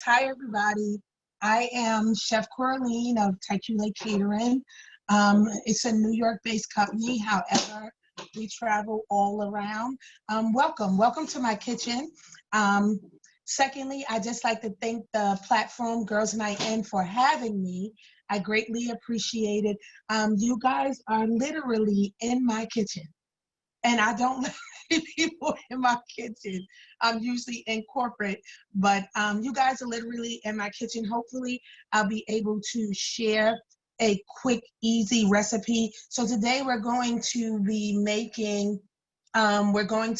Hi, everybody. I am Chef Coralene of TyQuLae Catering. It's a New York-based company. However, we travel all around. Welcome to my kitchen. Secondly, I just like to thank the platform Girls Night In for having me. I greatly appreciate it. You guys are literally in my kitchen, and I don't let people in my kitchen. I'm usually in corporate, but you guys are literally in my kitchen. Hopefully, I'll be able to share a quick, easy recipe. So today we're going to be making buffalo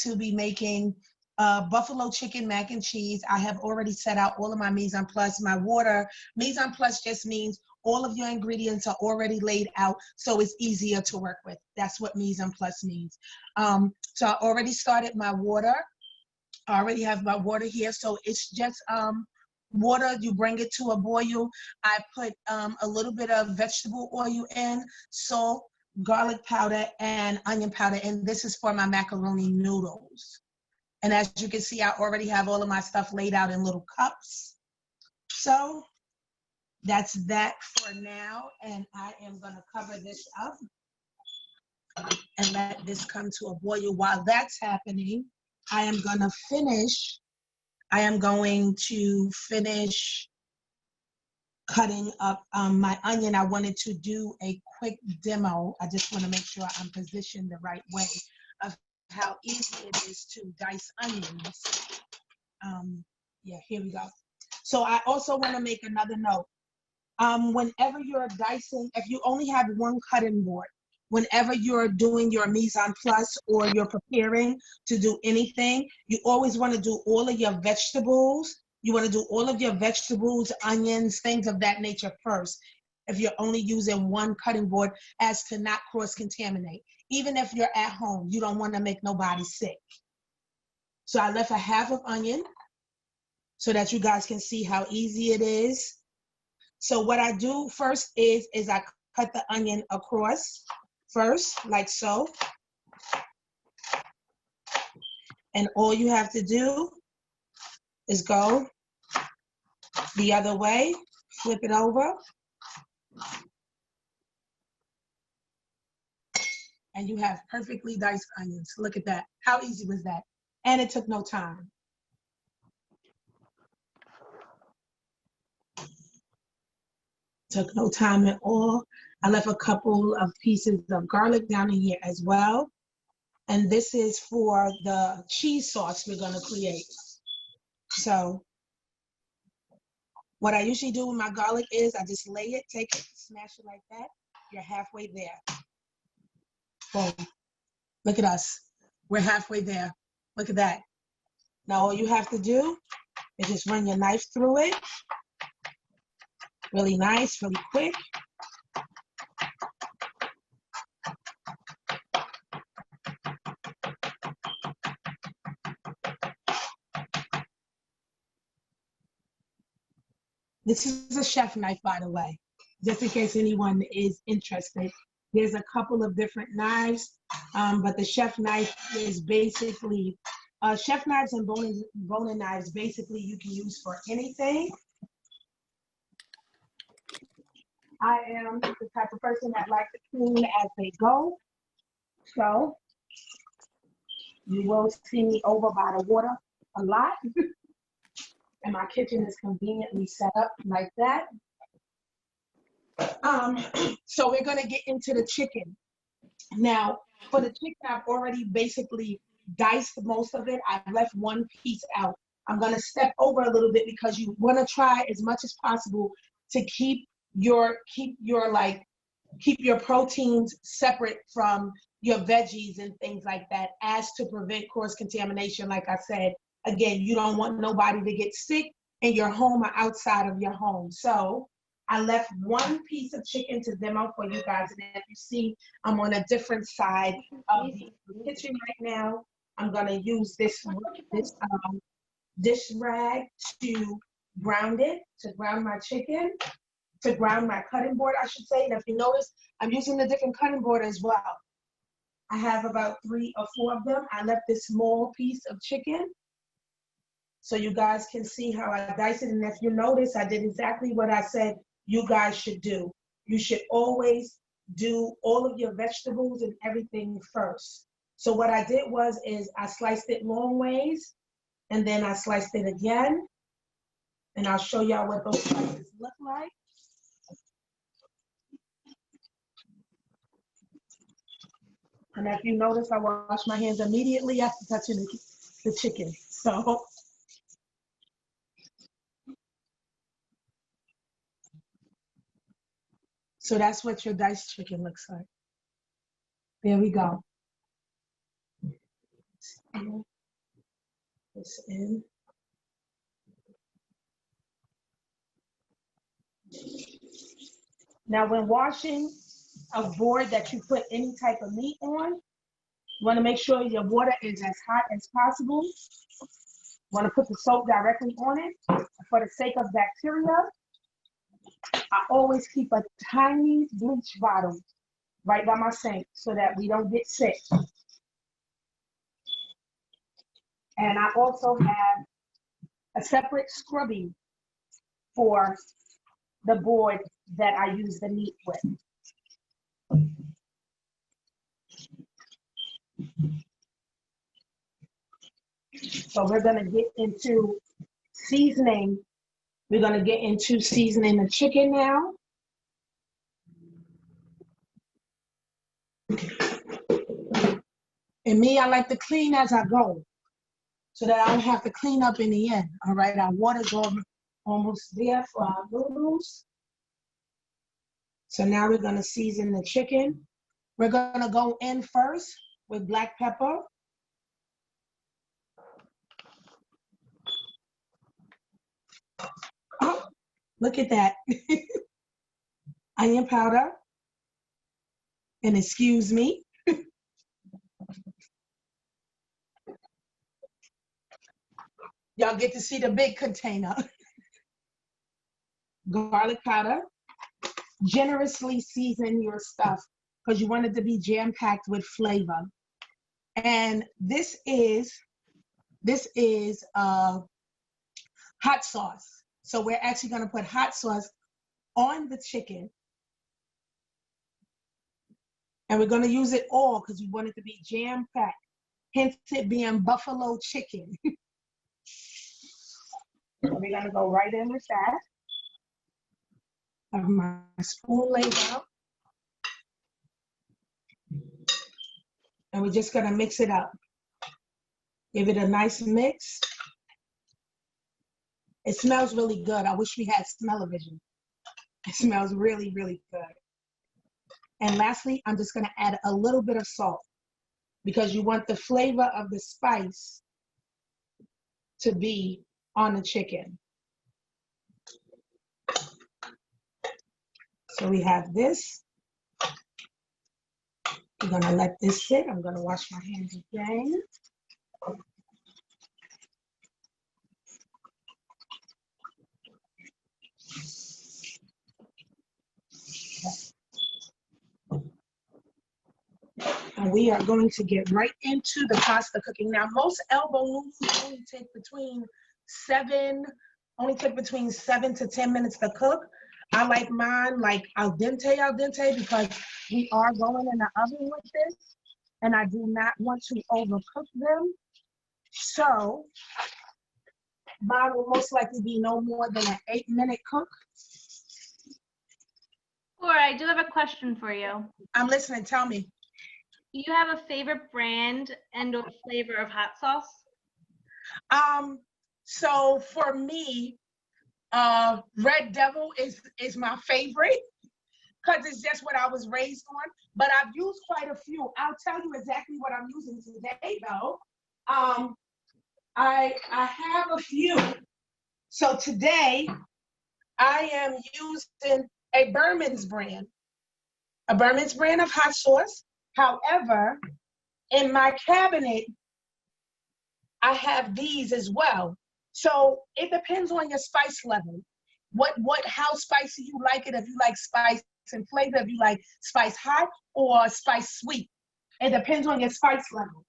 chicken mac and cheese. I have already set out all of my mise en place. My water, mise en place just means all of your ingredients are already laid out, so it's easier to work with. That's what mise en place means. So I already started my water. I already have my water here, so it's just water. You bring it to a boil. I put a little bit of vegetable oil in, salt, garlic powder, and onion powder, and this is for my macaroni noodles. And as you can see, I already have all of my stuff laid out in little cups. So that's that for now, and I am gonna cover this up and let this come to a boil. While that's happening, I am going to finish cutting up my onion. I wanted to do a quick demo. I just want to make sure I'm positioned the right way of how easy it is to dice onions. Yeah, here we go. So I also want to make another note. Whenever you're dicing, if you only have one cutting board, whenever you're doing your mise en place or you're preparing to do anything, you always want to do all of your vegetables. You want to do all of your vegetables, onions, things of that nature first, if you're only using one cutting board, as to not cross-contaminate. Even if you're at home, you don't want to make nobody sick. So I left a half of onion so that you guys can see how easy it is. So what I do first is I cut the onion across first, like so. And all you have to do is go the other way, flip it over. And you have perfectly diced onions. Look at that. How easy was that? And it took no time. Took no time at all. I left a couple of pieces of garlic down in here as well. And this is for the cheese sauce we're gonna create. So what I usually do with my garlic is I just lay it, take it, smash it like that. You're halfway there. Boom. Look at us. We're halfway there. Look at that. Now all you have to do is just run your knife through it. Really nice, really quick. This is a chef knife, by the way, just in case anyone is interested. There's a couple of different knives, but the chef knife is basically, chef knives and boning knives, basically you can use for anything. I am the type of person that likes to clean as they go. So you will see me over by the water a lot. And my kitchen is conveniently set up like that. So we're gonna get into the chicken. Now, for the chicken, I've already basically diced most of it. I left one piece out. I'm gonna step over a little bit because you wanna try as much as possible to keep your proteins separate from your veggies and things like that, as to prevent cross-contamination. Like I said, again, you don't want nobody to get sick in your home or outside of your home. So I left one piece of chicken to demo for you guys. And if you see, I'm on a different side of the kitchen right now. I'm gonna use this dish rag to ground it, to ground my chicken, to ground my cutting board, I should say. And if you notice, I'm using a different cutting board as well. I have about 3 or 4 of them. I left this small piece of chicken so you guys can see how I dice it. And if you notice, I did exactly what I said you guys should do. You should always do all of your vegetables and everything first. So what I did is I sliced it long ways, and then I sliced it again, and I'll show y'all what those slices look like. And if you notice, I wash my hands immediately after touching the chicken. So that's what your diced chicken looks like. There we go. This in. Now, when washing a board that you put any type of meat on, you want to make sure your water is as hot as possible. You want to put the soap directly on it. For the sake of bacteria, I always keep a tiny bleach bottle right by my sink so that we don't get sick. And I also have a separate scrubbing for the board that I use the meat with. So we're gonna get into seasoning. We're gonna get into seasoning the chicken now. And me, I like to clean as I go so that I don't have to clean up in the end. All right, our water's almost there for our noodles. So now we're gonna season the chicken. We're gonna go in first with black pepper. Oh, look at that. Onion powder. And excuse me. Y'all get to see the big container. Garlic powder. Generously season your stuff because you want it to be jam-packed with flavor. And this is hot sauce. So we're actually going to put hot sauce on the chicken. And we're going to use it all because we want it to be jam-packed, hence it being buffalo chicken. So we're going to go right in with that. I have my spoon laid out. And we're just going to mix it up. Give it a nice mix. It smells really good. I wish we had smell-o-vision. It smells really, really good. And lastly, I'm just going to add a little bit of salt because you want the flavor of the spice to be on the chicken. So we have this. We're going to let this sit. I'm going to wash my hands again. And we are going to get right into the pasta cooking. Now, most elbow noodles only take between 7 to 10 minutes to cook. I like mine like al dente because we are going in the oven with this and I do not want to overcook them. So mine will most likely be no more than an 8-minute cook. Laura, I do have a question for you. I'm listening, tell me. Do you have a favorite brand and or flavor of hot sauce? So for me, Red Devil is my favorite because it's just what I was raised on. But I've used quite a few. I'll tell you exactly what I'm using today, though. I have a few. So today, I am using a Berman's brand of hot sauce. However, in my cabinet, I have these as well. So it depends on your spice level. How spicy you like it, if you like spice and flavor, if you like spice hot or spice sweet. It depends on your spice level.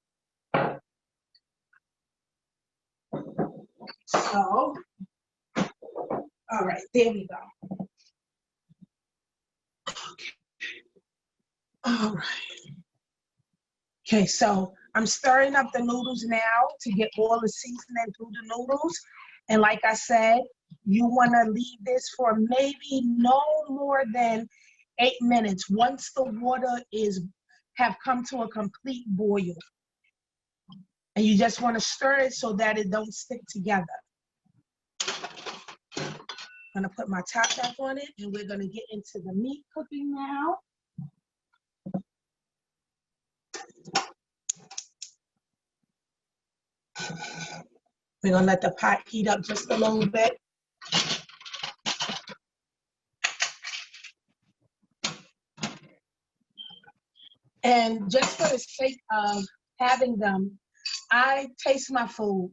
So, all right, there we go. All right. Okay, so I'm stirring up the noodles now to get all the seasoning through the noodles. And like I said, you want to leave this for maybe no more than 8 minutes once the water have come to a complete boil. And you just want to stir it so that it don't stick together. I'm gonna put my top back on it and we're gonna get into the meat cooking now. We're gonna let the pot heat up just a little bit. And just for the sake of having them, I taste my food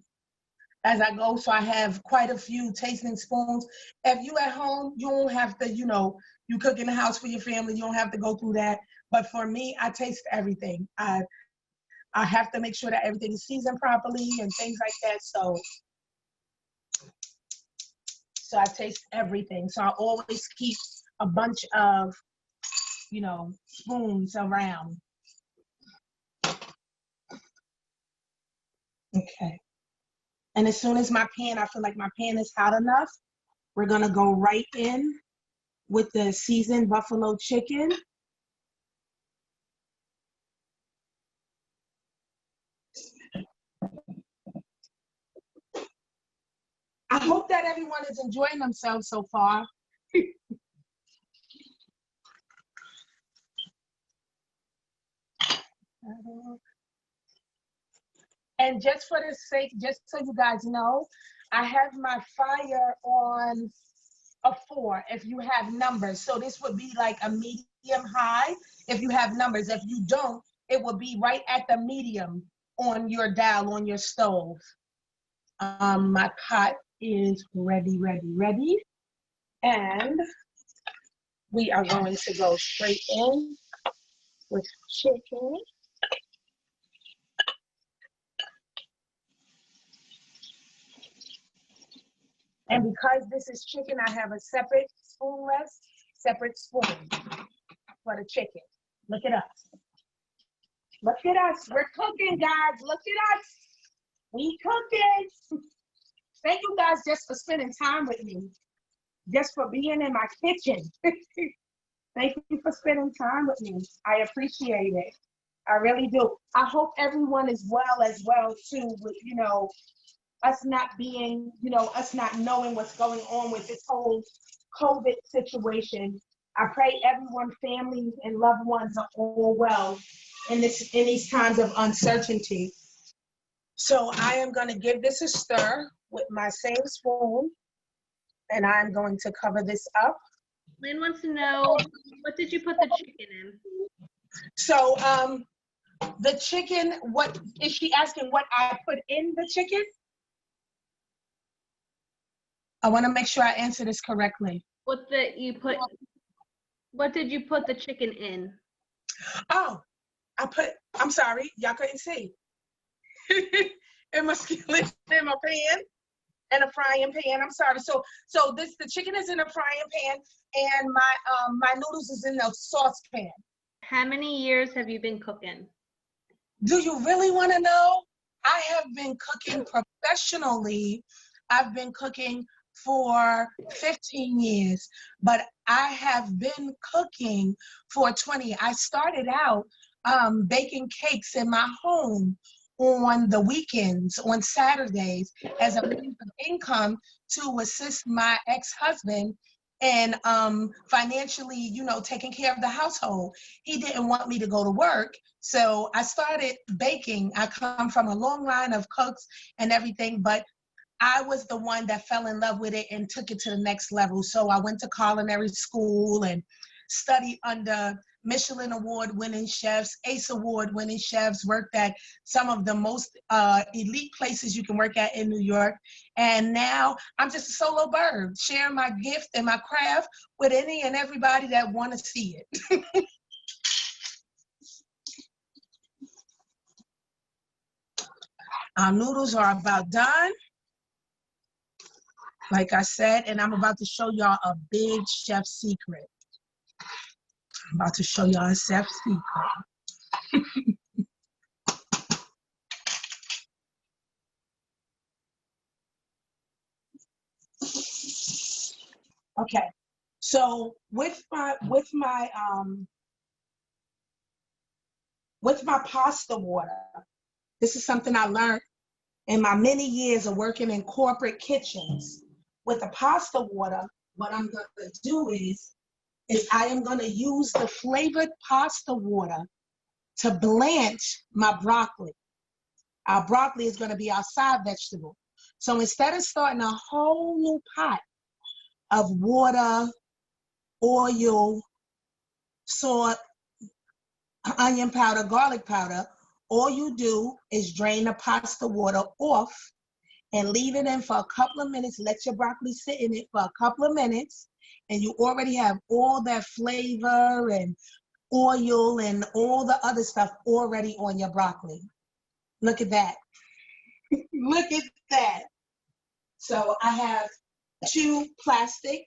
as I go, so I have quite a few tasting spoons. If you at home, you don't have to, you cook in the house for your family, you don't have to go through that. But for me, I taste everything. I have to make sure that everything is seasoned properly and things like that. So I taste everything. So I always keep a bunch of, spoons around. Okay. And as soon as I feel like my pan is hot enough, we're gonna go right in with the seasoned buffalo chicken. I hope that everyone is enjoying themselves so far. And just for the sake, just so you guys know, I have my fire on a 4 if you have numbers. So this would be like a medium high if you have numbers. If you don't, it will be right at the medium on your dial on your stove. My pot is ready. And we are going to go straight in with chicken. And because this is chicken, I have a separate spoon for the chicken. Look at us. Look at us. We're cooking, guys. Look at us. We cooking. Thank you guys just for spending time with me. Just for being in my kitchen. Thank you for spending time with me. I appreciate it. I really do. I hope everyone is well too with, us not being, us not knowing what's going on with this whole COVID situation. I pray everyone, families and loved ones are all well in these times of uncertainty. So I am going to give this a stir with my same spoon, and I'm going to cover this up. Lynn wants to know, what did you put the chicken in? So the chicken, what is she asking? What I put in the chicken? I want to make sure I answer this correctly. What did you put the chicken in? Oh, I'm sorry, y'all couldn't see. In my skillet, in my pan, and a frying pan. I'm sorry. So the chicken is in a frying pan, and my noodles is in a saucepan. How many years have you been cooking? Do you really want to know? I have been cooking professionally. I've been cooking for 15 years, but I have been cooking for 20. I started out baking cakes in my home on the weekends, on Saturdays, as a means of income to assist my ex-husband in financially, taking care of the household. He didn't want me to go to work, so I started baking. I come from a long line of cooks and everything, but I was the one that fell in love with it and took it to the next level. So I went to culinary school and studied under Michelin award-winning chefs, ACE award-winning chefs, worked at some of the most elite places you can work at in New York. And now I'm just a solo bird, sharing my gift and my craft with any and everybody that want to see it. Our noodles are about done. Like I said, and I'm about to show y'all a big chef secret. I'm about to show y'all a chef secret. Okay, so with my pasta water, this is something I learned in my many years of working in corporate kitchens. With the pasta water, what I'm going to do is I am going to use the flavored pasta water to blanch my broccoli. Our broccoli is going to be our side vegetable. So instead of starting a whole new pot of water, oil, salt, onion powder, garlic powder, all you do is drain the pasta water off and leave it in for a couple of minutes. Let your broccoli sit in it for a couple of minutes, and you already have all that flavor and oil and all the other stuff already on your broccoli. Look at that. Look at that. So I have 2 plastic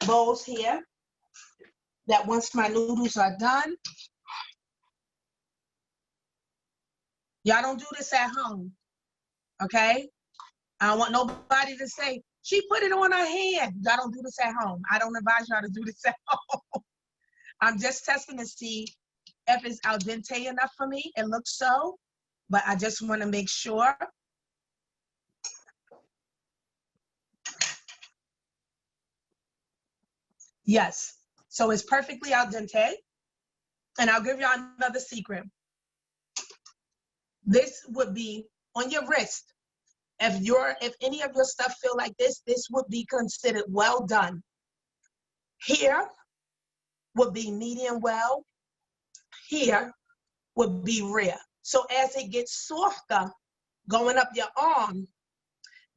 bowls here that once my noodles are done, y'all don't do this at home, okay? I don't want nobody to say, she put it on her hand. Y'all don't do this at home. I don't advise y'all to do this at home. I'm just testing to see if it's al dente enough for me. It looks so, but I just want to make sure. Yes, so it's perfectly al dente. And I'll give y'all another secret. This would be on your wrist. If any of your stuff feel like this would be considered well done. Here would be medium well. Here would be rare. So as it gets softer going up your arm,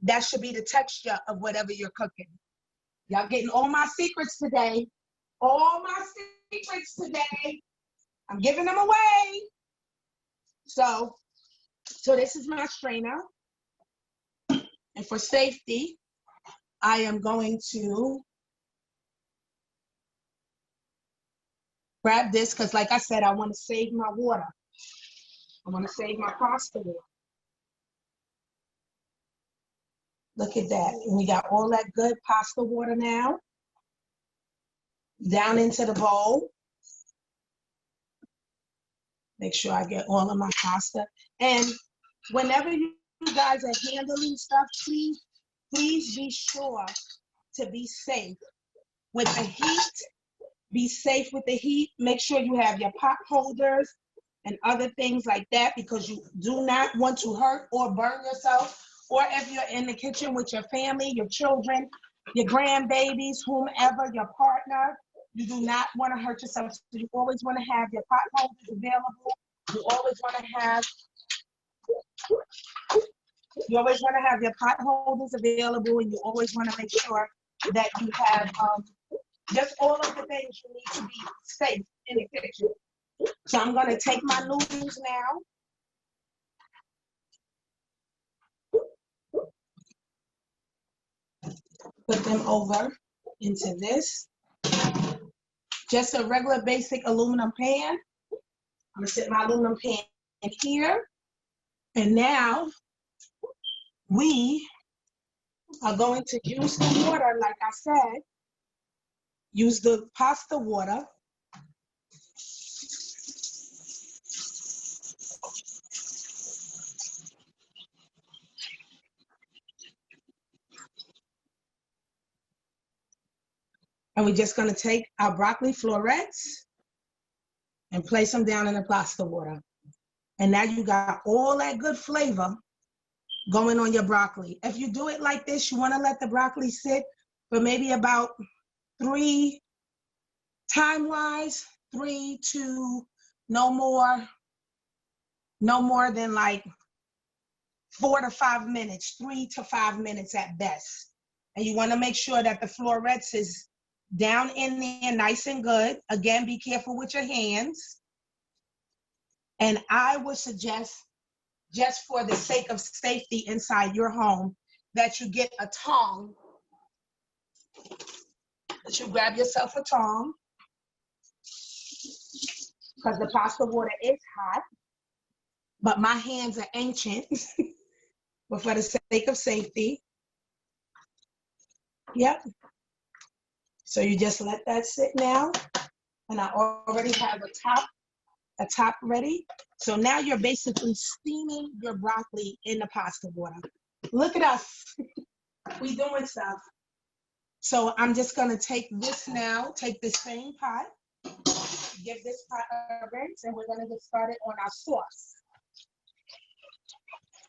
that should be the texture of whatever you're cooking. Y'all getting all my secrets today. All my secrets today. I'm giving them away. So this is my strainer. And for safety, I am going to grab this because, like I said, I want to save my water. I want to save my pasta water. Look at that. And we got all that good pasta water now down into the bowl. Make sure I get all of my pasta. And whenever you guys are handling stuff, please be sure to be safe with the heat. Be safe with the heat. Make sure you have your pot holders and other things like that, because you do not want to hurt or burn yourself. Or if you're in the kitchen with your family, your children, your grandbabies, whomever, your partner, you do not want to hurt yourself. So you always want to have your pot holders available. You always want to have your pot holders available, and you always want to make sure that you have just all of the things you need to be safe in the kitchen. So I'm going to take my noodles now. Put them over into this. Just a regular basic aluminum pan. I'm going to set my aluminum pan in here. And now we are going to use the water, like I said. Use the pasta water. And we're just going to take our broccoli florets and place them down in the pasta water. And now you got all that good flavor going on your broccoli. If you do it like this, you want to let the broccoli sit for maybe about 3 time-wise, 3 to no more than like 4 to 5 minutes, 3 to 5 minutes at best. And you want to make sure that the florets is down in there nice and good. Again, be careful with your hands. And I would suggest, just for the sake of safety inside your home, that you get a tong, that you grab yourself a tong, because the pasta water is hot, but my hands are ancient, but for the sake of safety. Yep. So you just let that sit now, and I already have a top ready. So now you're basically steaming your broccoli in the pasta water. Look at us, we doing stuff. So I'm just gonna take this now, take this same pot, give this pot a rinse, and we're gonna get started on our sauce.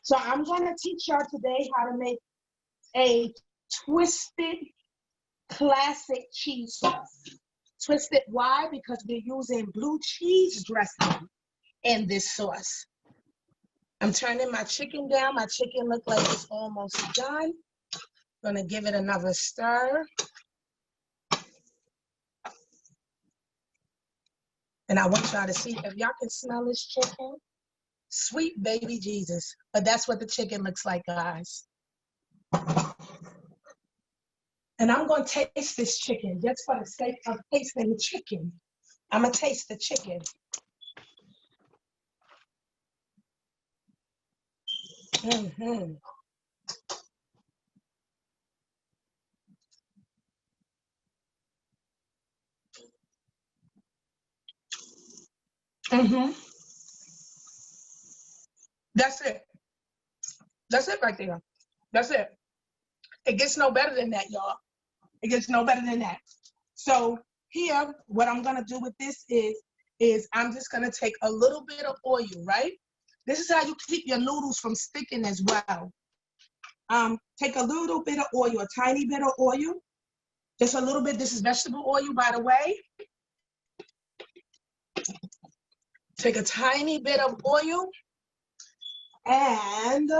So I'm gonna teach y'all today how to make a twisted classic cheese sauce. Twisted, why? Because we're using blue cheese dressing in this sauce. I'm turning my chicken down. My chicken looks like it's almost done. Gonna give it another stir. And I want y'all to see if y'all can smell this chicken. Sweet baby Jesus. But that's what the chicken looks like, guys. And I'm gonna taste this chicken just for the sake of tasting the chicken. I'm gonna taste the chicken. Mm-hmm. Mm-hmm. That's it. That's it right there. That's it. It gets no better than that, y'all. It gets no better than that. So here, what I'm gonna do with this is I'm just gonna take a little bit of oil, right? This is how you keep your noodles from sticking as well. Take a little bit of oil, a tiny bit of oil, just a little bit. This is vegetable oil, by the way. Take a tiny bit of oil and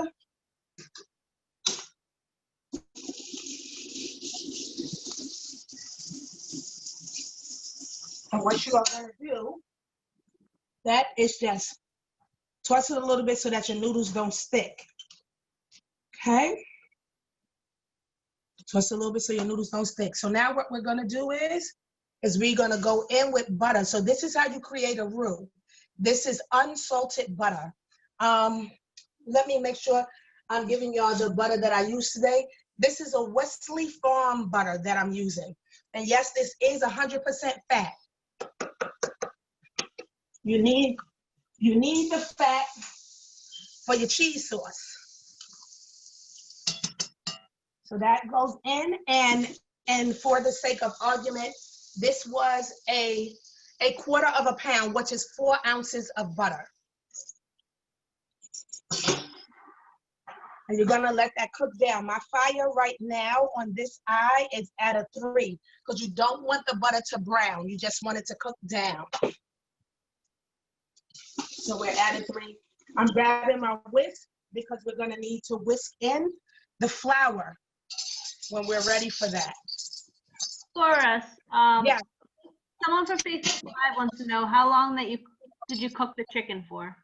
what you are gonna do, that is just toss it a little bit so that your noodles don't stick. Okay? Toss a little bit so your noodles don't stick. So now what we're gonna do is we're gonna go in with butter. So this is how you create a roux. This is unsalted butter. Let me make sure I'm giving y'all the butter that I use today. This is a Wesley Farm butter that I'm using. And yes, this is 100% fat. You need the fat for your cheese sauce. So that goes in, and for the sake of argument, this was a quarter of a pound, which is 4 ounces of butter. And you're gonna let that cook down. My fire right now on this eye is at a 3, because you don't want the butter to brown. You just want it to cook down. So we're at a 3. I'm grabbing my whisk because we're gonna need to whisk in the flour when we're ready for that. For us, Yeah. someone from Facebook Live wants to know how long did you cook the chicken for?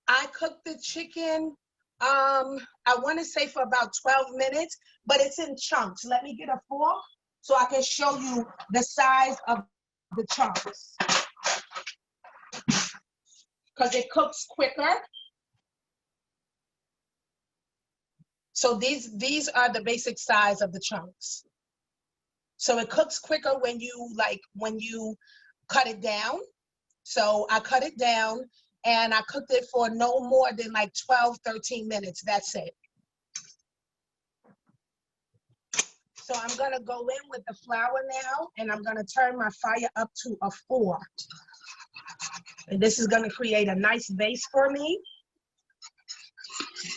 I cooked the chicken, I want to say for about 12 minutes, but it's in chunks. Let me get a fork so I can show you the size of the chunks, because it cooks quicker. So these are the basic size of the chunks. So it cooks quicker when you cut it down. So I cut it down and I cooked it for no more than like 12, 13 minutes. That's it. So I'm gonna go in with the flour now, and I'm gonna turn my fire up to a 4. And this is gonna create a nice base for me.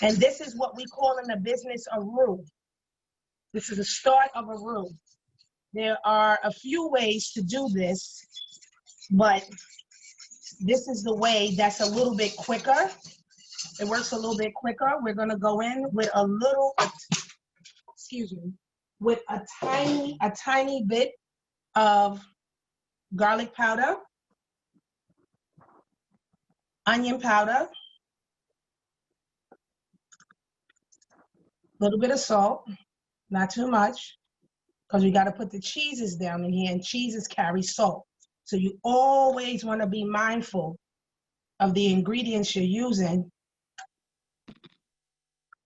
And this is what we call in the business a roux. This is the start of a roux. There are a few ways to do this, but this is the way that's a little bit quicker. It works a little bit quicker. We're gonna go in with a little, with a tiny bit of garlic powder, onion powder. little bit of salt, not too much, because we got to put the cheeses down in here, and cheeses carry salt. So you always want to be mindful of the ingredients you're using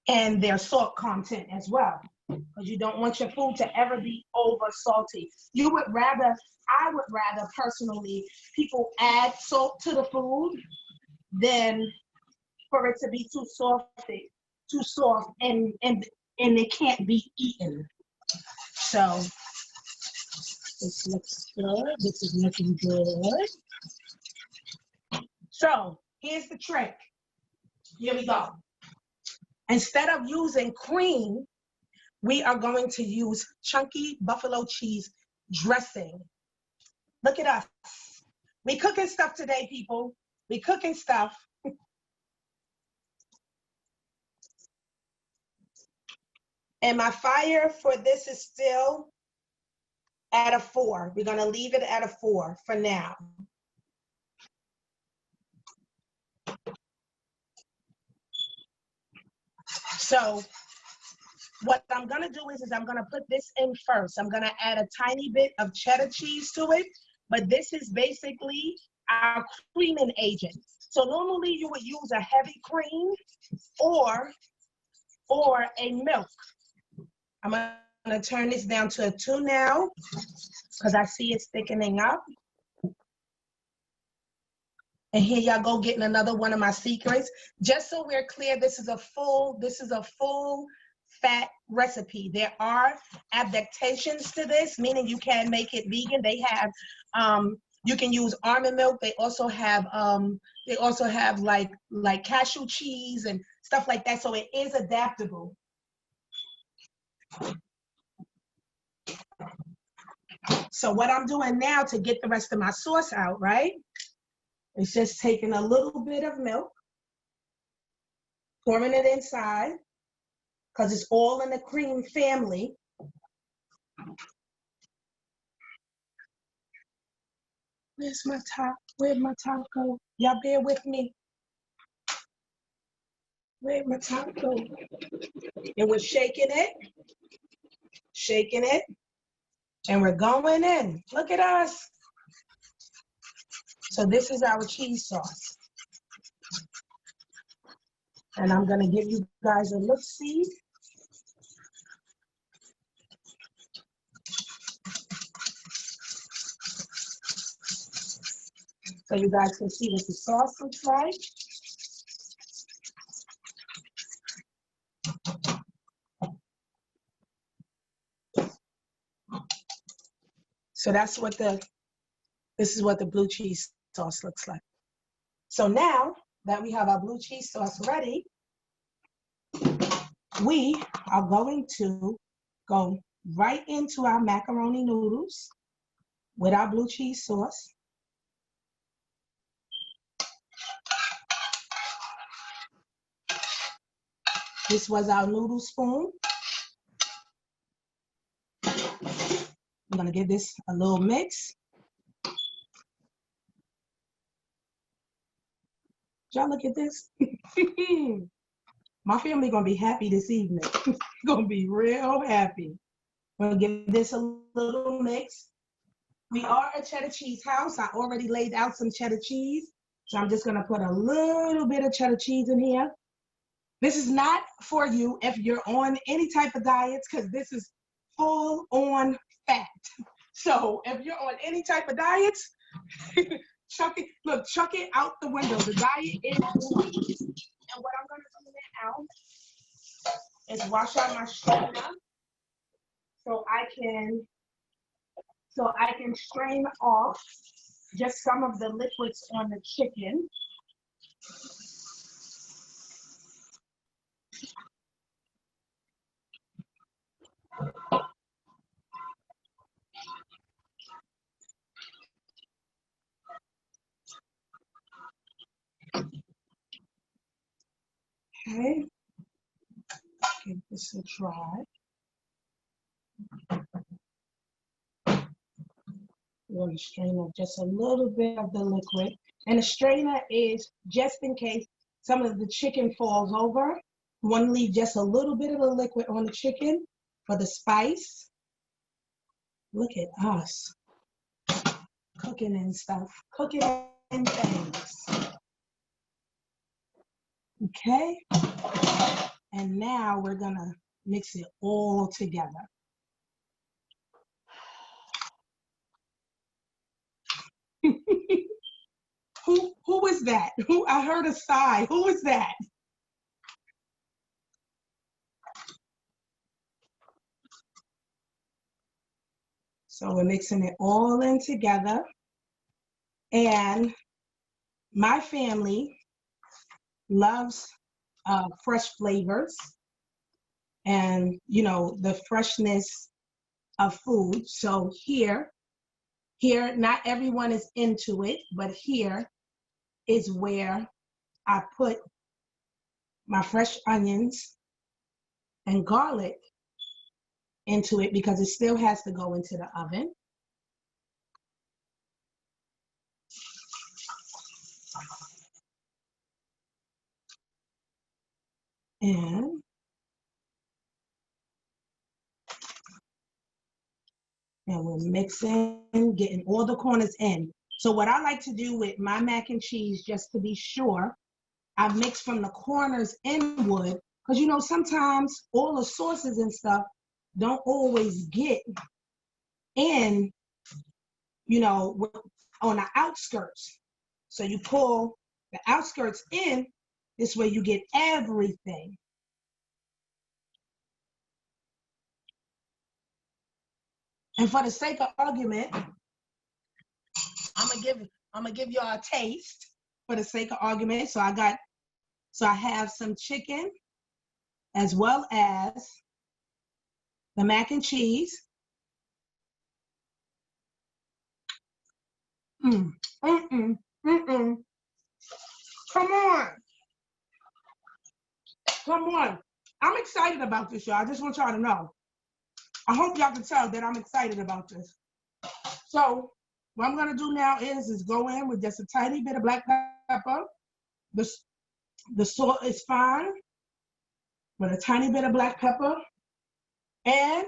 and their salt content as well, because you don't want your food to ever be over salty. I would rather personally, people add salt to the food than for it to be too soft and it can't be eaten. So this looks good. This is looking good. So here's the trick. Here we go. Instead of using cream, we are going to use chunky buffalo cheese dressing. Look at us. We cooking stuff today, people. We cooking stuff. And my fire for this is still at a 4. We're going to leave it at a 4 for now. So what I'm going to do is I'm going to put this in first. I'm going to add a tiny bit of cheddar cheese to it, but this is basically our creaming agent. So normally you would use a heavy cream or a milk. I'm going to turn this down to a 2 now because I see it's thickening up. And here y'all go getting another one of my secrets. Just so we're clear, this is a full fat recipe. There are adaptations to this, meaning you can make it vegan. They have, you can use almond milk. They also have like cashew cheese and stuff like that. So it is adaptable. So what I'm doing now to get the rest of my sauce out, right? It's just taking a little bit of milk, pouring it inside, because it's all in the cream family. Where's my top? Where'd my top go? Y'all bear with me. Where'd my top go? And we're shaking it, and we're going in. Look at us. So this is our cheese sauce. And I'm gonna give you guys a look-see. So you guys can see what the sauce looks like. So that's what this is what the blue cheese sauce looks like. So now that we have our blue cheese sauce ready, we are going to go right into our macaroni noodles with our blue cheese sauce. This was our noodle spoon. I'm gonna give this a little mix. Y'all look at this. My family gonna be happy this evening. Gonna be real happy. I'm gonna give this a little mix. We are a cheddar cheese house. I already laid out some cheddar cheese. So I'm just gonna put a little bit of cheddar cheese in here. This is not for you if you're on any type of diets, because this is full on fat. So if you're on any type of diets, chuck it out the window. The diet is on. And what I'm gonna do now is wash out my strainer so I can strain off just some of the liquids on the chicken. Okay, give this a try. We're going to strain up just a little bit of the liquid. And the strainer is just in case some of the chicken falls over. You want to leave just a little bit of the liquid on the chicken for the spice. Look at us cooking and stuff, cooking and things. Okay, and now we're gonna mix it all together. Who is that? I heard a sigh. Who is that? So we're mixing it all in together. And my family loves fresh flavors and, you know, the freshness of food. So here, not everyone is into it, but here is where I put my fresh onions and garlic into it because it still has to go into the oven. And we're mixing, getting all the corners in. So what I like to do with my mac and cheese, just to be sure, I mix from the corners inward, because you know, sometimes all the sauces and stuff don't always get in, you know, on the outskirts. So you pull the outskirts in, this way you get everything. And for the sake of argument, I'm gonna give y'all a taste for the sake of argument. So I have some chicken as well as the mac and cheese. Come on. I'm excited about this, y'all. I just want y'all to know. I hope y'all can tell that I'm excited about this. So what I'm gonna do now is go in with just a tiny bit of black pepper. The salt is fine, with a tiny bit of black pepper. And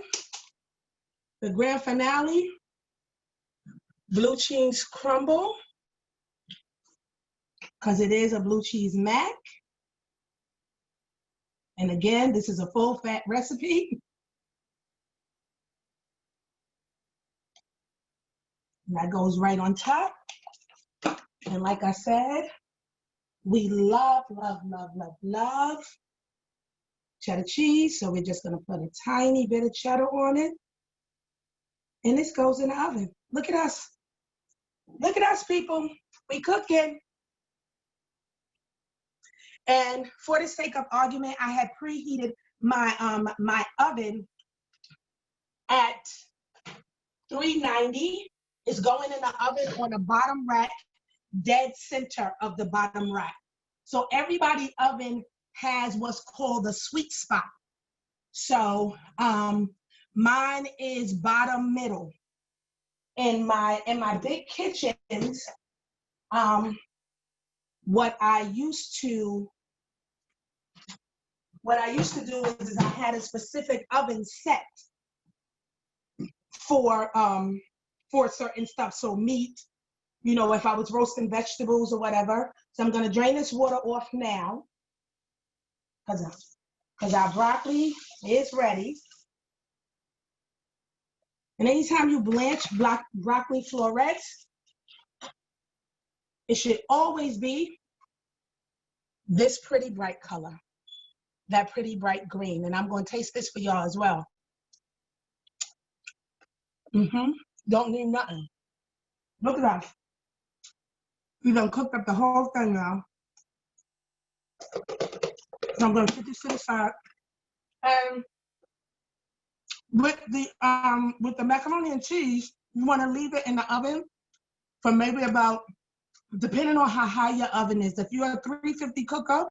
the grand finale, blue cheese crumble, because it is a blue cheese mac. And again, this is a full fat recipe. And that goes right on top. And like I said, we love cheddar cheese. So we're just gonna put a tiny bit of cheddar on it. And this goes in the oven. Look at us. Look at us, people. We cooking. And for the sake of argument, I had preheated my my oven at 390. It's going in the oven on the bottom rack, dead center of the bottom rack. So everybody's oven has what's called the sweet spot. So mine is bottom middle. In my big kitchens, what I used to do is I had a specific oven set for certain stuff. So meat, you know, if I was roasting vegetables or whatever. So I'm gonna drain this water off now because our broccoli is ready. And anytime you blanch broccoli florets, it should always be this pretty bright color, that pretty bright green. And I'm going to taste this for y'all as well. Don't need nothing. Look at that. We done cooked up the whole thing now. So I'm going to put this to the side. And with the macaroni and cheese, you want to leave it in the oven for maybe about, depending on how high your oven is. If you're a 350 cooker,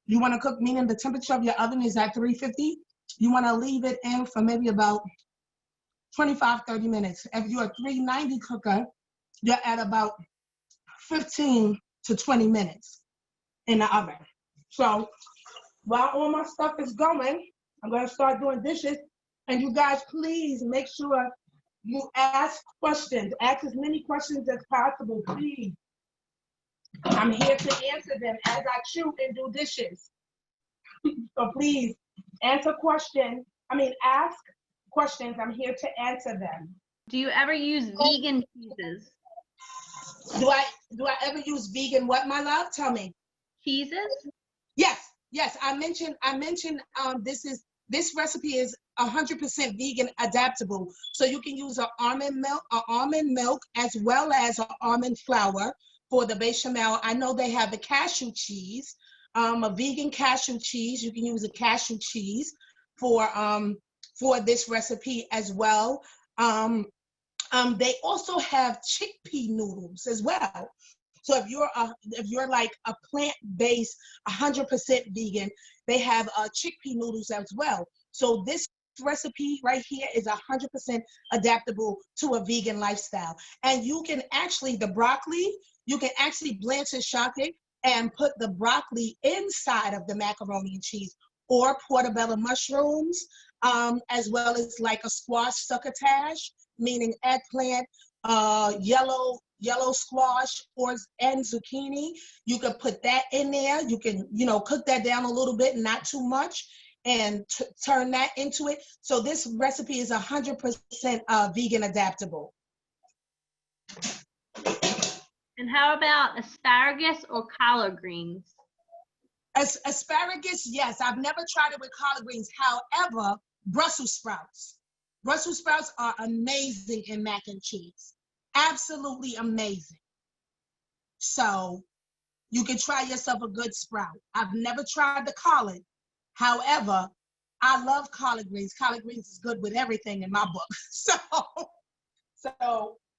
you want to cook, meaning the temperature of your oven is at 350, you want to leave it in for maybe about 25, 30 minutes. If you're a 390 cooker, you're at about 15 to 20 minutes in the oven. So While all my stuff is going, I'm gonna start doing dishes. And you guys, please make sure you ask questions. Ask as many questions as possible, please. I'm here to answer them as I chew and do dishes. So please answer questions. Ask questions. I'm here to answer them. Do you ever use vegan cheeses? Do I ever use vegan what, my love? Tell me. Cheeses? Yes. I mentioned this recipe is 100% vegan adaptable. So you can use an almond milk as well as an almond flour for the bechamel. I know they have the cashew cheese, a vegan cashew cheese. You can use a cashew cheese for this recipe as well. They also have chickpea noodles as well. So if you're like a plant-based, 100% vegan, they have chickpea noodles as well. So this recipe right here is 100% adaptable to a vegan lifestyle. And you can actually, the broccoli, you can actually blanch and shock it and put the broccoli inside of the macaroni and cheese, or portobello mushrooms, as well as like a squash succotash, meaning eggplant, yellow squash and zucchini. You can put that in there. You can, cook that down a little bit, not too much, and turn that into it. So this recipe is 100% vegan adaptable. And how about asparagus or collard greens? Asparagus, yes. I've never tried it with collard greens. However, Brussels sprouts. Brussels sprouts are amazing in mac and cheese. Absolutely amazing. So you can try yourself a good sprout. I've never tried the collard. However, I love collard greens. Collard greens is good with everything in my book.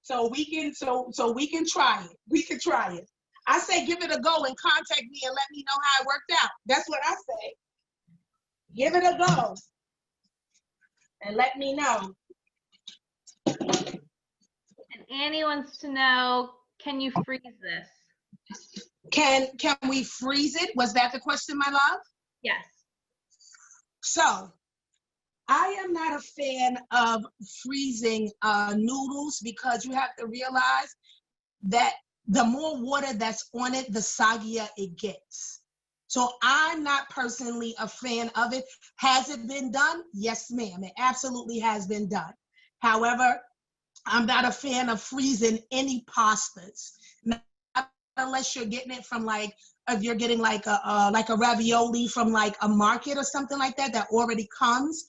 So we can try it. We can try it. I say give it a go and contact me and let me know how it worked out. That's what I say. Give it a go and let me know. And Annie wants to know, can you freeze this? Can we freeze it? Was that the question, my love? Yes. So I am not a fan of freezing noodles, because you have to realize that the more water that's on it, the soggier it gets. So I'm not personally a fan of it. Has it been done? Yes, ma'am. It absolutely has been done. However, I'm not a fan of freezing any pastas, not unless you're getting it from if you're getting like a ravioli from like a market or something like that already comes,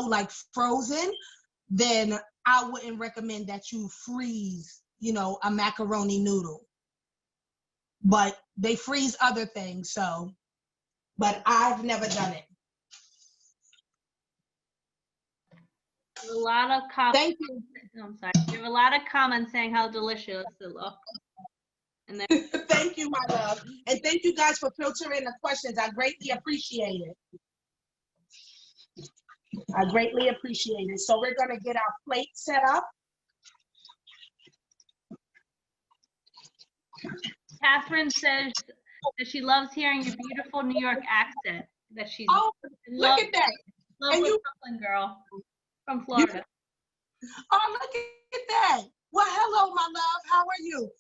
like frozen, then I wouldn't recommend that you freeze, a macaroni noodle. But they freeze other things, but I've never done it. A lot of comments. Thank you. I'm sorry. There were a lot of comments saying how delicious it looked. And Thank you, my love. And thank you guys for filtering the questions. I greatly appreciate it. I greatly appreciate it. So we're going to get our plate set up. Catherine says that she loves hearing your beautiful New York accent. That she's look at that. Love with Brooklyn girl from Florida. Look at that. Well, hello, my love. How are you?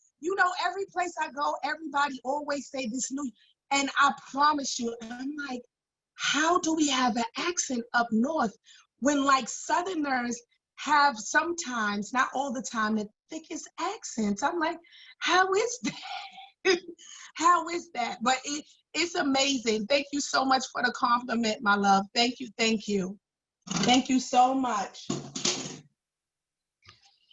Every place I go, everybody always say this new, and I promise you, I'm like, how do we have an accent up north when like Southerners have sometimes, not all the time, the thickest accents? I'm like, how is that? How is that? But it's amazing. Thank you so much for the compliment, my love. Thank you. Thank you. Thank you so much.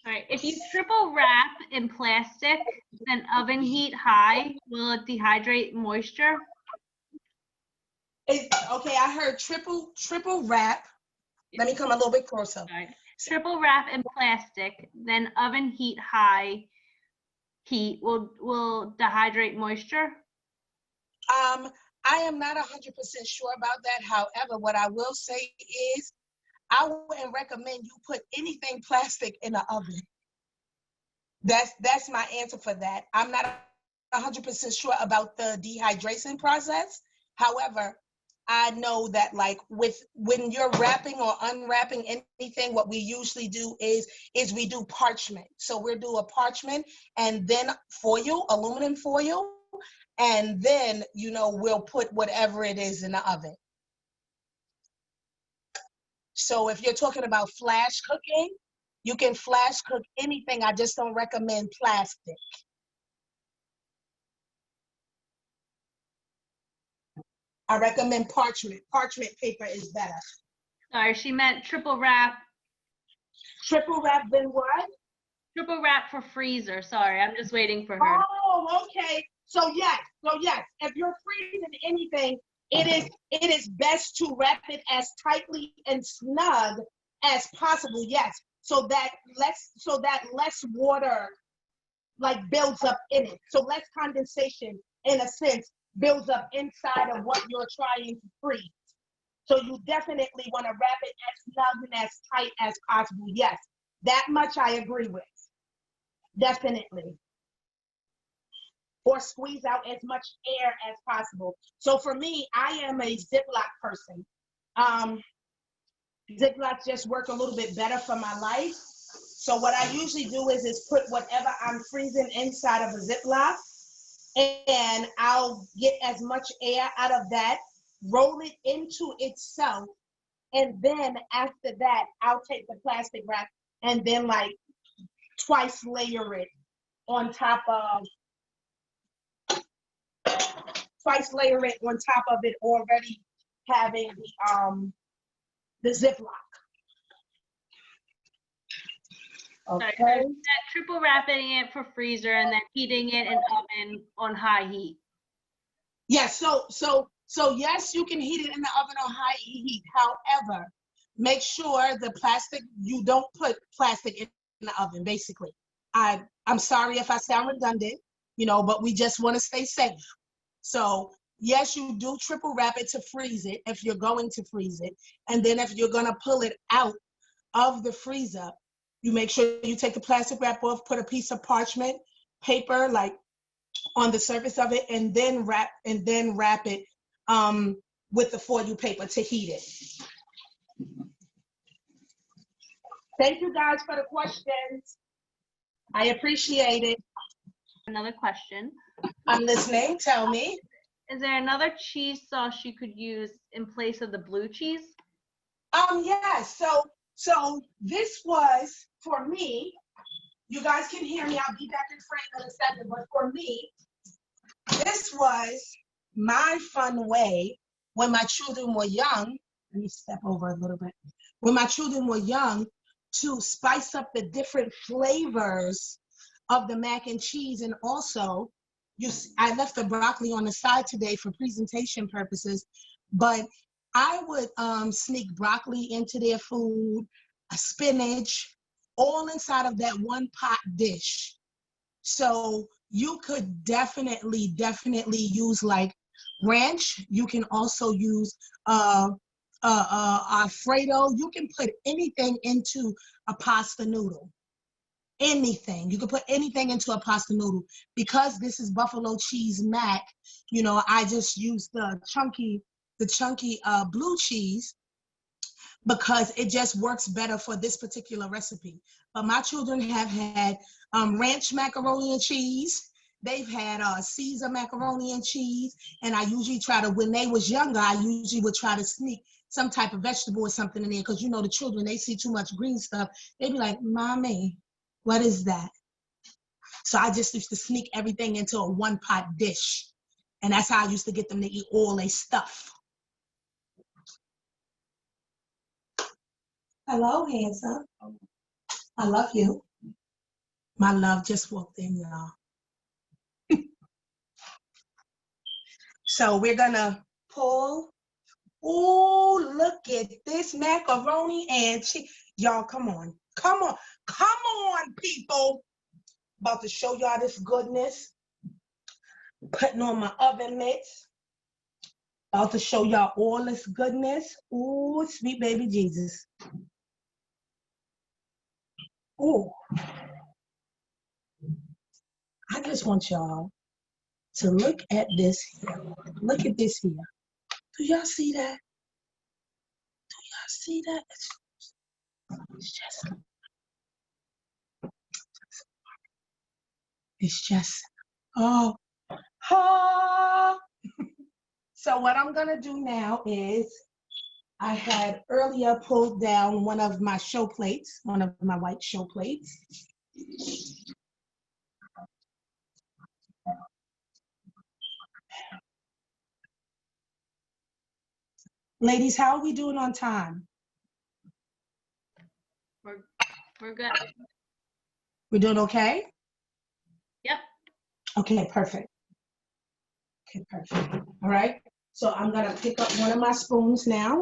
All right, if you triple wrap in plastic, then oven heat high, will it dehydrate moisture? Okay, I heard triple wrap. Let me come a little bit closer. Right. Triple wrap in plastic, then oven heat high heat will dehydrate moisture? I am not 100% sure about that. However, what I will say is I wouldn't recommend you put anything plastic in the oven. That's my answer for that. I'm not 100% sure about the dehydration process. However, I know that like when you're wrapping or unwrapping anything, what we usually do is we do parchment. So we'll do a parchment and then foil, aluminum foil, and then, you know, we'll put whatever it is in the oven. So if you're talking about flash cooking, you can flash cook anything. I just don't recommend plastic. I recommend parchment. Parchment paper is better. Sorry, she meant triple wrap. Triple wrap, then what? Triple wrap for freezer. Sorry, I'm just waiting for her. Oh, okay. So yes, if you're freezing anything, it is best to wrap it as tightly and snug as possible. Yes, so that less water like builds up in it. So less condensation, in a sense, builds up inside of what you're trying to freeze. So you definitely want to wrap it as snug and as tight as possible. Yes, that much I agree with. Definitely. Or squeeze out as much air as possible. So for me, I am a Ziploc person. Ziplocs just work a little bit better for my life. So what I usually do is put whatever I'm freezing inside of a Ziploc, and I'll get as much air out of that, roll it into itself, and then after that, I'll take the plastic wrap and then like twice layer it on top of already having the Ziploc. Okay. So that triple wrapping it for freezer and then heating it in oven on high heat. Yes, so yes, you can heat it in the oven on high heat. However, make sure you don't put plastic in the oven, basically. I'm sorry if I sound redundant, you know, but we just want to stay safe. So yes, you do triple wrap it to freeze it if you're going to freeze it. And then if you're going to pull it out of the freezer, you make sure you take the plastic wrap off, put a piece of parchment paper like on the surface of it, and then wrap it with the foil paper to heat it. Thank you guys for the questions. I appreciate it. Another question. I'm listening. Tell me. Is there another cheese sauce you could use in place of the blue cheese? Yeah, so this was, for me, you guys can hear me, I'll be back in frame in a second, but for me, this was my fun way when my children were young. Let me step over a little bit. When my children were young, to spice up the different flavors of the mac and cheese. And also, I left the broccoli on the side today for presentation purposes, but I would sneak broccoli into their food, spinach, all inside of that one pot dish. So you could definitely use like ranch. You can also use Alfredo. You can put anything into a pasta noodle. Anything. You can put anything into a pasta noodle. Because this is buffalo cheese mac, you know, I just use the chunky blue cheese because it just works better for this particular recipe. But my children have had ranch macaroni and cheese. They've had Caesar macaroni and cheese. And I usually try to, when they was younger, I usually would try to sneak some type of vegetable or something in there, because you know the children, they see too much green stuff. They'd be like, Mommy, what is that? So I just used to sneak everything into a one pot dish. And that's how I used to get them to eat all their stuff. Hello, handsome. I love you. My love just walked in, y'all. So we're gonna pull. Oh, look at this macaroni and cheese. Y'all, come on, people. About to show y'all this goodness. Putting on my oven mitts. About to show y'all all this goodness. Oh, sweet baby Jesus. Oh, I just want y'all to look at this here. Look at this here. Do y'all see that? Do y'all see that? It's just, oh, ha. So what I'm gonna do now is, I had earlier pulled down one of my show plates, one of my white show plates. Ladies, how are we doing on time? We're good. We're doing okay? Yep. Okay, perfect. Okay, perfect. All right. So I'm gonna pick up one of my spoons now.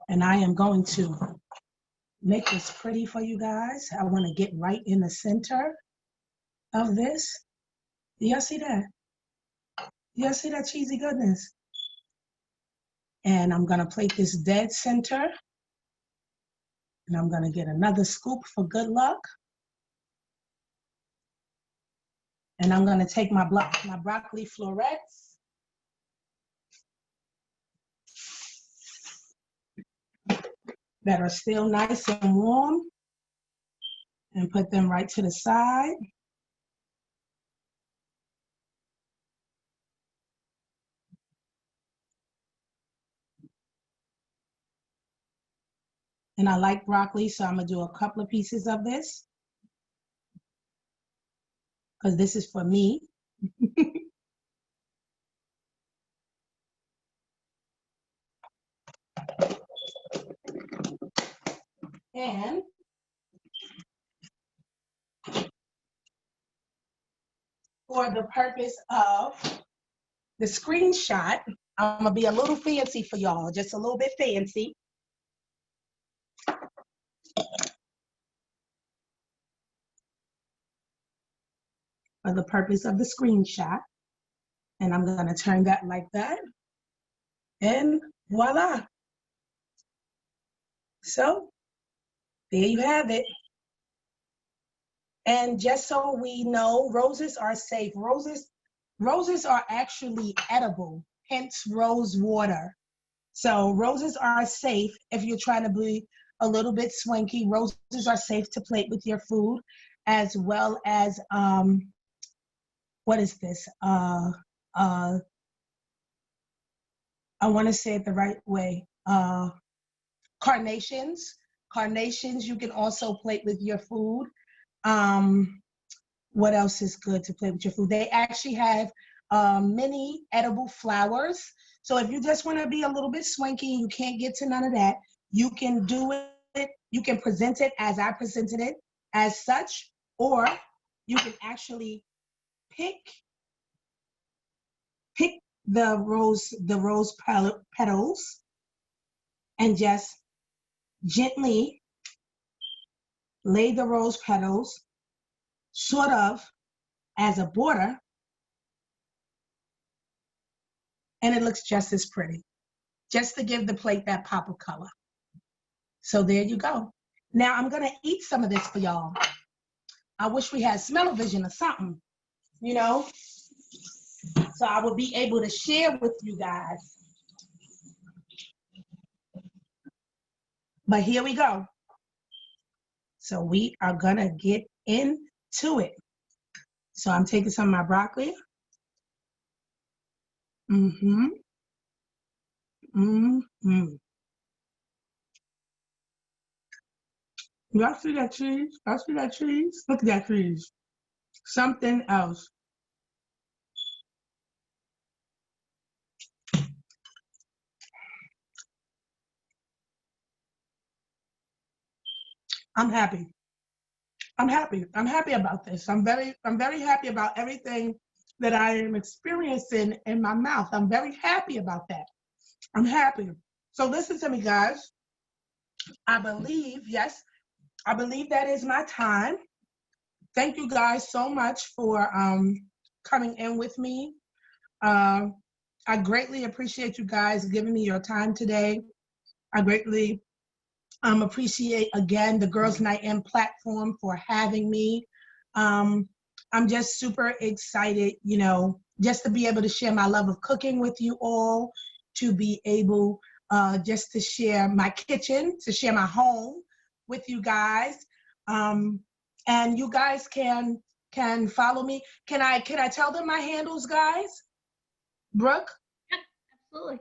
And I am going to make this pretty for you guys. I want to get right in the center of this. Do y'all see that? Do y'all see that cheesy goodness? And I'm gonna plate this dead center. And I'm gonna get another scoop for good luck. And I'm gonna take my broccoli florets. That are still nice and warm, and put them right to the side. And I like broccoli, so I'm gonna do a couple of pieces of this, because this is for me. And for the purpose of the screenshot, I'm gonna be a little fancy for y'all, just a little bit fancy. For the purpose of the screenshot. And I'm gonna turn that like that. And voila. So there you have it. And just so we know, roses are safe. Roses are actually edible, hence rose water. So roses are safe if you're trying to be a little bit swanky. Roses are safe to plate with your food, as well as, what is this? I want to say it the right way. Carnations. Carnations you can also plate with your food. What else is good to play with your food? They actually have mini edible flowers. So if you just want to be a little bit swanky, you can't get to none of that, you can do it. You can present it as I presented it as such, or you can actually pick the rose petals and just gently lay the rose petals sort of as a border, and it looks just as pretty, just to give the plate that pop of color. So there you go. Now I'm gonna eat some of this for y'all. I wish we had smell-o-vision or something, you know, so I would be able to share with you guys. But here we go. So we are gonna get into it. So I'm taking some of my broccoli. Mm-hmm. Mm-hmm. Y'all see that cheese? Y'all see that cheese? Look at that cheese. Something else. I'm happy. I'm happy. I'm happy about this. I'm very happy about everything that I am experiencing in my mouth. I'm very happy about that. I'm happy. So listen to me, guys. I believe, yes, I believe that is my time. Thank you guys so much for coming in with me. I greatly appreciate you guys giving me your time today. I greatly appreciate, again, the Girls Night In platform for having me. I'm just super excited, you know, just to be able to share my love of cooking with you all, to be able just to share my kitchen, to share my home with you guys. Um, and you guys can follow me. Can I tell them my handles, guys? Brooke? Yeah, absolutely.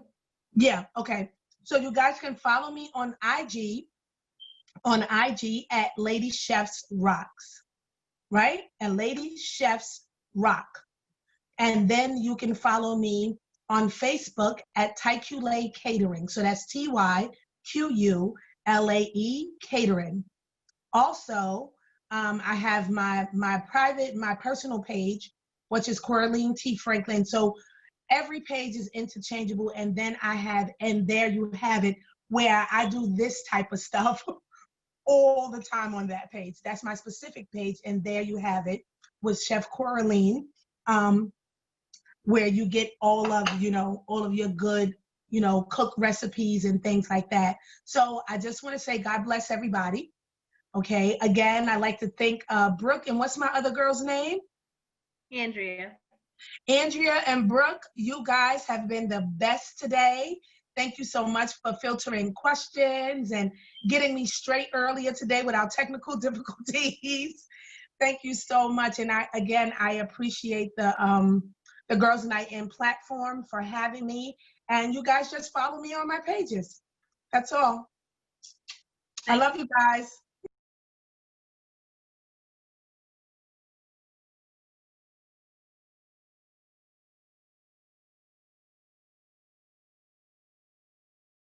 Yeah, okay. So you guys can follow me on IG at Lady Chefs Rocks, right? And Lady Chefs Rock. And then you can follow me on Facebook at TyQuLae Catering. So that's TyQULAE Catering. Also, I have my personal page, which is Coralene T. Franklin. So every page is interchangeable. And then and there you have it, where I do this type of stuff all the time on that page. That's my specific page. And there you have it with Chef Coralene, where you get all of, you know, all of your good, you know, cook recipes and things like that. So I just want to say God bless everybody. Okay. Again, I'd like to thank Brooke, and what's my other girl's name? Andrea. Andrea and Brooke, you guys have been the best today. Thank you so much for filtering questions and getting me straight earlier today without technical difficulties. Thank you so much. And I appreciate the Girls Night In platform for having me. And you guys just follow me on my pages. That's all. I love you guys.